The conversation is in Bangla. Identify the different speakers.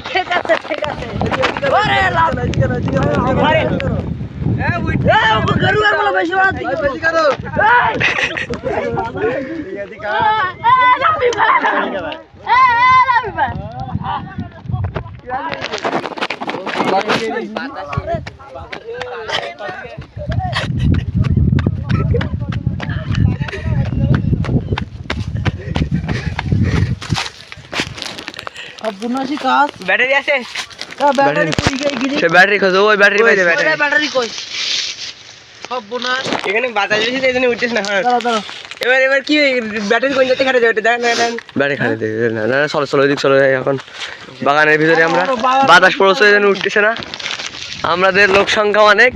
Speaker 1: ঠিক আছে ঠিক আছে ব্যাটারি আছে
Speaker 2: ব্যাটারি খোঁজো ওই ব্যাটারি পাইছে
Speaker 1: ব্যাটারি কই সব বোনাস
Speaker 2: এখানে বাতাস বেশি তাই জন্য উঠতেছ না এবার কি ব্যাটারি কোন জায়গায় খাটে যাবে দেখেন ব্যাটারি খাটে দেবে না না চলো ওইদিক চলো যাই এখন বাগানের ভিতরে আমরা বাতাস পড়ছে এই জন্য উঠতেছে না আমাদের লোক সংখ্যা অনেক